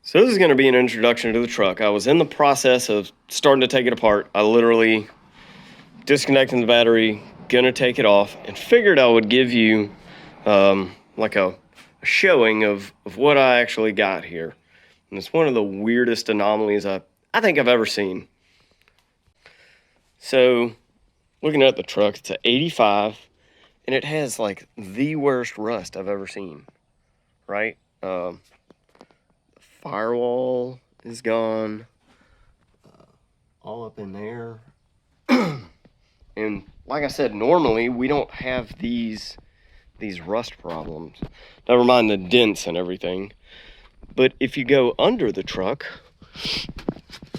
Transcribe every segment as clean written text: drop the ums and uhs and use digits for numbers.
So this is going to be an introduction to the truck. I was in the process of starting to take it apart. I literally disconnecting the battery, gonna take it off, and figured I would give you like a showing of what I actually got here. And it's one of the weirdest anomalies I think I've ever seen. So looking at the truck, it's an 85, and it has like the worst rust I've ever seen, right? The firewall is gone, all up in there. And like I said, normally we don't have these rust problems. Never mind the dents and everything. But if you go under the truck,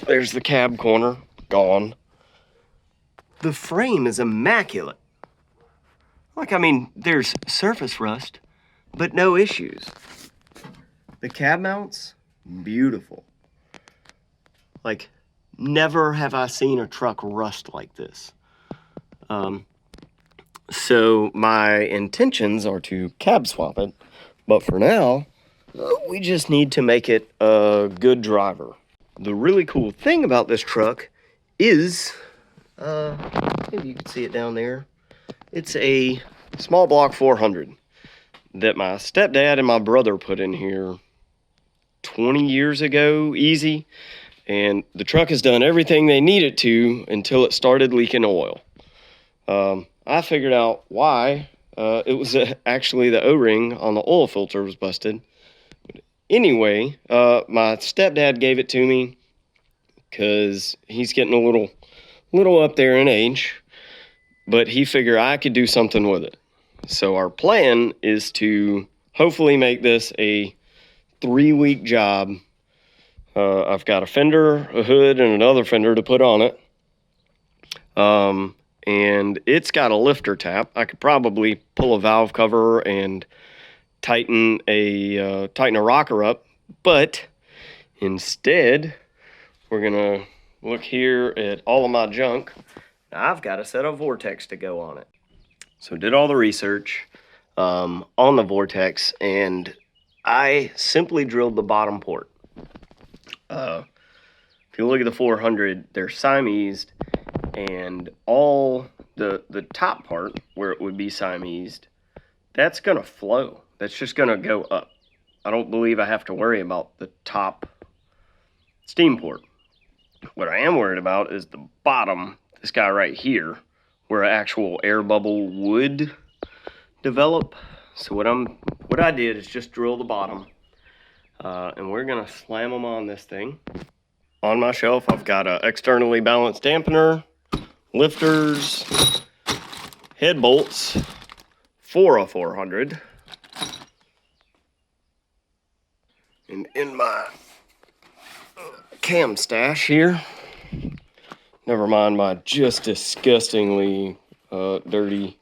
there's the cab corner, gone. The frame is immaculate. Like, I mean, there's surface rust, but no issues. The cab mounts, beautiful. Like, never have I seen a truck rust like this. So my intentions are to cab swap it, but for now, we just need to make it a good driver. The really cool thing about this truck is, maybe you can see it down there, it's a small block 400 that my stepdad and my brother put in here 20 years ago, easy, and the truck has done everything they needed to until it started leaking oil. I figured out why. It was actually the O-ring on the oil filter was busted. Anyway, my stepdad gave it to me because he's getting a little up there in age, but he figured I could do something with it. So our plan is to hopefully make this a 3-week job. I've got a fender, a hood, and another fender to put on it. And it's got a lifter tap. I could probably pull a valve cover and tighten a rocker up, but instead we're gonna look here at all of my junk. Now, I've got a set of Vortex to go on it. So did all the research on the Vortex, and I simply drilled the bottom port. If you look at the 400, they're Siamesed, and all the top part where it would be Siamesed, that's gonna flow. That's just gonna go up. I don't believe I have to worry about the top steam port. What I am worried about is the bottom, this guy right here, where an actual air bubble would develop. So what I did is just drill the bottom, and we're gonna slam them on this thing. On my shelf, I've got an externally balanced dampener, lifters, head bolts for a 400. And in my cam stash here, never mind my just disgustingly dirty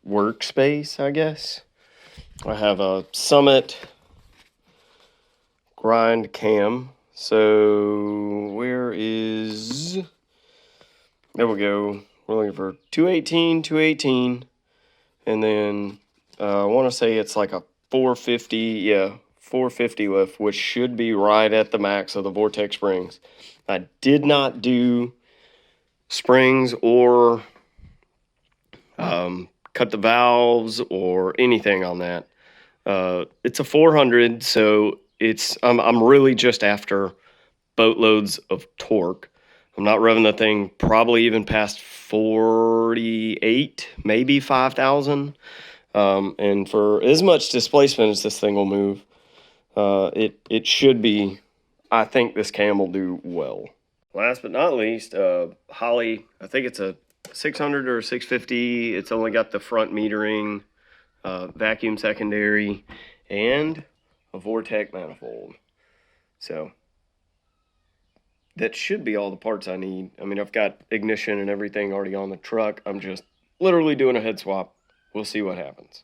workspace, I guess. I have a Summit grind cam. So where is, there we go. We're looking for 218, and then I want to say it's like a 450, yeah, 450 lift, which should be right at the max of the Vortex springs. I did not do springs or cut the valves or anything on that. It's a 400, so I'm really just after boatloads of torque. I'm not revving the thing probably even past 48, maybe 5,000. And for as much displacement as this thing will move, it should be, I think this cam will do well. Last but not least, Holley, I think it's a 600 or 650. It's only got the front metering, vacuum secondary, and a Vortec manifold. So that should be all the parts I need. I mean, I've got ignition and everything already on the truck. I'm just literally doing a head swap. We'll see what happens.